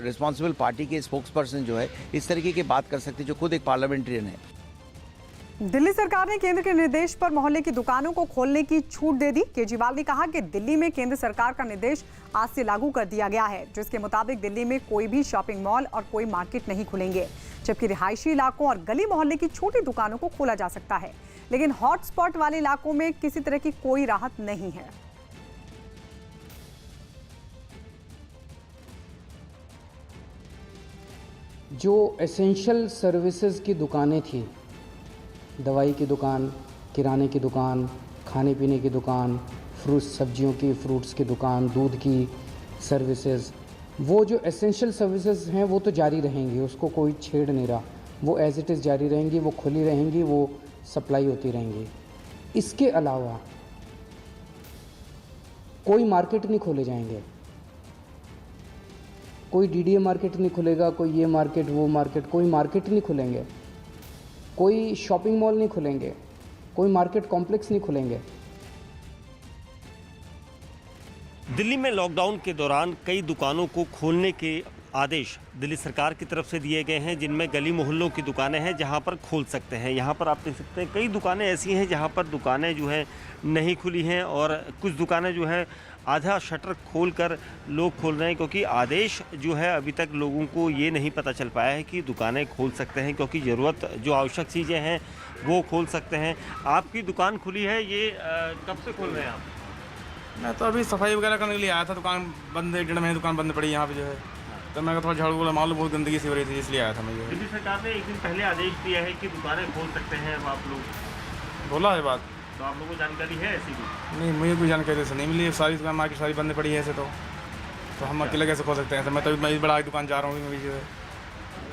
Responsible party के spokes person जो है इस तरीके की बात कर सकते जो खुद एक पार्लियामेंट्रियन है। दिल्ली सरकार ने केंद्र के निर्देश पर मोहल्ले की दुकानों को खोलने की छूट दे दी। केजरीवाल ने कहा कि दिल्ली में केंद्र सरकार का निर्देश आज से लागू कर दिया गया है, जिसके मुताबिक दिल्ली में कोई भी शॉपिंग मॉल और कोई मार्केट नहीं खुलेंगे, जबकि रिहायशी इलाकों और गली मोहल्ले की छोटी दुकानों को खोला जा सकता है। लेकिन हॉटस्पॉट वाले इलाकों में किसी तरह की कोई राहत नहीं है। जो एसेंशियल सर्विसेज की दुकानें थी, दवाई की दुकान, किराने की दुकान, खाने पीने की दुकान, सब्जियों की, फ्रूट्स की दुकान, दूध की सर्विसेज, वो जो एसेंशियल सर्विसेज हैं वो तो जारी रहेंगी, उसको कोई छेड़ नहीं रहा, वो एज इट इज़ जारी रहेंगी, वो खुली रहेंगी, वो सप्लाई होती रहेंगी। इसके अलावा कोई मार्केट नहीं खोले जाएंगे, कोई डीडीए मार्केट नहीं खुलेगा, कोई ये मार्केट वो मार्केट, कोई मार्केट नहीं खुलेंगे, कोई शॉपिंग मॉल नहीं खुलेंगे, कोई मार्केट कॉम्प्लेक्स नहीं खुलेंगे। दिल्ली में लॉकडाउन के दौरान कई दुकानों को खोलने के आदेश दिल्ली सरकार की तरफ से दिए गए हैं, जिनमें गली मोहल्लों की दुकानें हैं जहां पर खोल सकते हैं। यहां पर आप देख सकते हैं कई दुकानें ऐसी हैं जहां पर दुकानें जो है नहीं खुली हैं और कुछ दुकानें जो है आधा शटर खोलकर लोग खोल रहे हैं, क्योंकि आदेश जो है अभी तक लोगों को ये नहीं पता चल पाया है कि दुकानें खोल सकते हैं, क्योंकि ज़रूरत जो आवश्यक चीज़ें हैं वो खोल सकते हैं। आपकी दुकान खुली है, ये कब से खोल रहे हैं आप? मैं तो अभी सफाई वगैरह करने के लिए आया था, दुकान बंद है, 1.5 महीने दुकान बंद पड़ी यहाँ पे जो है, तो मैं थोड़ा झाड़ू वाला मालूम बहुत गंदगी सी हो रही थी, इसलिए आया था मैं। दिल्ली सरकार ने एक दिन पहले आदेश दिया है कि दुकानें खोल सकते हैं, अब आप लोग बोला है बात, तो आप लोगों को जानकारी है ऐसी भी? नहीं, मुझे कोई जानकारी ऐसे नहीं मिली। सारी दुकान मार्केट सारी बंद पड़ी है ऐसे, तो हम अकेले कैसे खोल सकते हैं ऐसे? मैं तो अभी बड़ा दुकान जा रहा हूँ मैं भी जो है।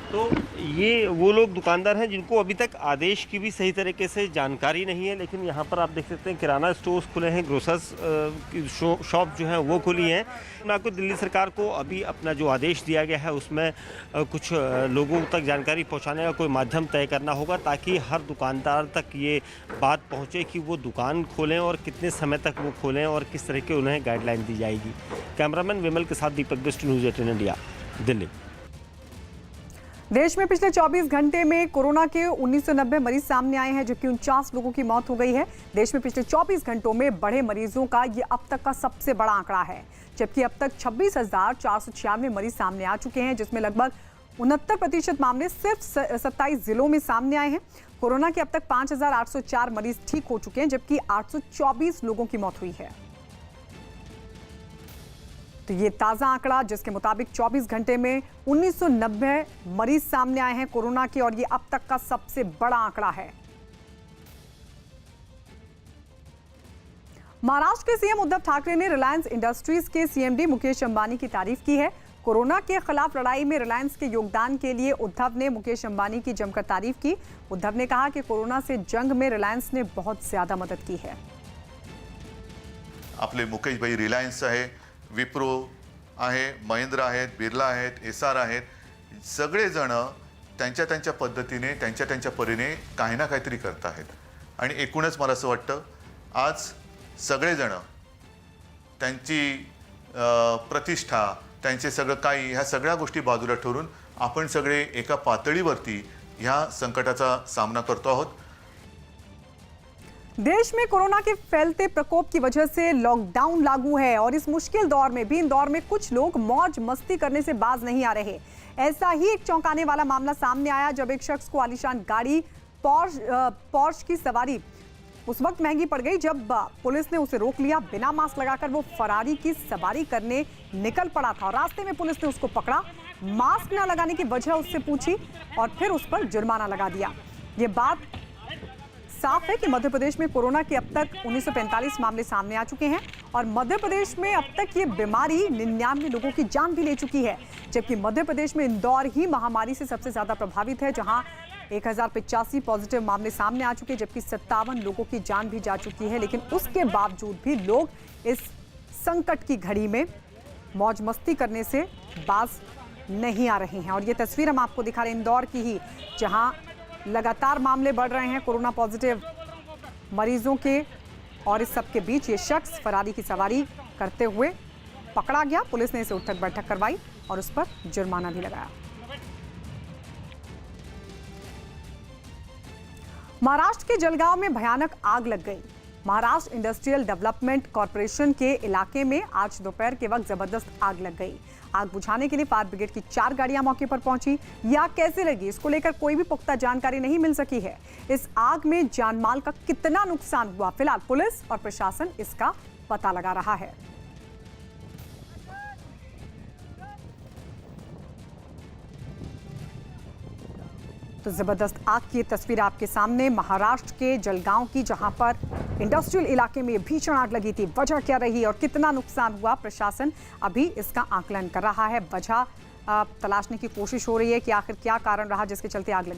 तो ये वो लोग दुकानदार हैं जिनको अभी तक आदेश की भी सही तरीके से जानकारी नहीं है, लेकिन यहाँ पर आप देख सकते हैं किराना स्टोर्स खुले हैं, ग्रोसर्स की शॉप जो है वो खुली हैं। मैं आपको दिल्ली सरकार को अभी अपना जो आदेश दिया गया है उसमें कुछ लोगों तक जानकारी पहुँचाने का कोई माध्यम तय करना होगा, ताकि हर दुकानदार तक ये बात पहुँचे कि वो दुकान खोलें और कितने समय तक वो खोलें और किस तरह के उन्हें गाइडलाइन दी जाएगी। कैमरामैन विमल के साथ दीपक बिष्ट, न्यूज़ 18 इंडिया, दिल्ली। देश में पिछले 24 घंटे में कोरोना के 1990 मरीज सामने आए हैं, जबकि 49 लोगों की मौत हो गई है। देश में पिछले 24 घंटों में बढ़े मरीजों का ये अब तक का सबसे बड़ा आंकड़ा है, जबकि अब तक 26,496 मरीज सामने आ चुके हैं, जिसमें लगभग 69% मामले सिर्फ 27 जिलों में सामने आए हैं। कोरोना के अब तक 5,804 मरीज ठीक हो चुके हैं, जबकि 824 लोगों की मौत हुई है। तो ये ताजा आंकड़ा, जिसके मुताबिक 24 घंटे में 1990 मरीज सामने आए हैं कोरोना के, और ये अब तक का सबसे बड़ा आंकड़ा है। महाराष्ट्र के सीएम उद्धव ठाकरे ने रिलायंस इंडस्ट्रीज के सीएमडी मुकेश अंबानी की तारीफ की है। कोरोना के खिलाफ लड़ाई में रिलायंस के योगदान के लिए उद्धव ने मुकेश अंबानी की जमकर तारीफ की। उद्धव ने कहा कि कोरोना से जंग में रिलायंस ने बहुत ज्यादा मदद की है। आपले मुकेश भाई रिलायन्स आहे, विप्रो आहे, महिंद्रा आहेत, बिर्ला आहेत, एसआर आहेत, सगळेजण त्यांच्या पद्धतीने त्यांच्या परीने काही ना काहीतरी करत आहेत। आणि एकूणच मला असं वाटतं आज सगळेजण त्यांची प्रतिष्ठा, त्यांचे सगळं काही, ह्या सगळ्या गोष्टी बाजूला ठेवून आपण सगळे एका पातळीवरती ह्या संकटाचा सामना करतो आहोत। देश में कोरोना के फैलते प्रकोप की वजह से लॉकडाउन लागू है, और इस मुश्किल दौर में भी इंदौर में कुछ लोग मौज मस्ती करने से बाज नहीं आ रहे। ऐसा ही एक चौंकाने वाला मामला सामने आया जब एक शख्स को आलीशान गाड़ी पॉर्श की सवारी उस वक्त महंगी पड़ गई जब पुलिस ने उसे रोक लिया। बिना मास्क लगाकर वो फरारी की सवारी करने निकल पड़ा था, और रास्ते में पुलिस ने उसको पकड़ा, मास्क न लगाने की वजह उससे पूछी और फिर उस पर जुर्माना लगा दिया। ये बात साफ है कि मध्य प्रदेश में कोरोना के अब तक 1945 मामले सामने आ चुके हैं, और मध्य प्रदेश में अब तक ये बीमारी 99 लोगों की जान भी ले चुकी है, जबकि मध्य प्रदेश में इंदौर ही महामारी से सबसे ज्यादा प्रभावित है, जहां 1085 पॉजिटिव मामले सामने आ चुके, जबकि 57 लोगों की जान भी जा चुकी है। लेकिन उसके बावजूद भी लोग इस संकट की घड़ी में मौज मस्ती करने से बाज नहीं आ रहे हैं। और ये तस्वीर हम आपको दिखा रहे हैं इंदौर की ही, जहां लगातार मामले बढ़ रहे हैं कोरोना पॉजिटिव मरीजों के, और इस सब के बीच ये शख्स फरारी की सवारी करते हुए पकड़ा गया। पुलिस ने इसे उठक बैठक करवाई और उस पर जुर्माना भी लगाया। महाराष्ट्र के जलगांव में भयानक आग लग गई। महाराष्ट्र इंडस्ट्रियल डेवलपमेंट कॉरपोरेशन के इलाके में आज दोपहर के वक्त जबरदस्त आग लग गई। आग बुझाने के लिए फायर ब्रिगेड की 4 गाड़ियां मौके पर पहुंची। यह आग कैसे लगी, इसको लेकर कोई भी पुख्ता जानकारी नहीं मिल सकी है। इस आग में जानमाल का कितना नुकसान हुआ, फिलहाल पुलिस और प्रशासन इसका पता लगा रहा है। तो जबरदस्त आग की तस्वीर आपके सामने महाराष्ट्र के जलगांव की, जहां पर इंडस्ट्रियल इलाके में भीषण आग लगी थी। वजह क्या रही और कितना नुकसान हुआ, प्रशासन अभी इसका आकलन कर रहा है। वजह तलाशने की कोशिश हो रही है कि आखिर क्या कारण रहा जिसके चलते आग लगी।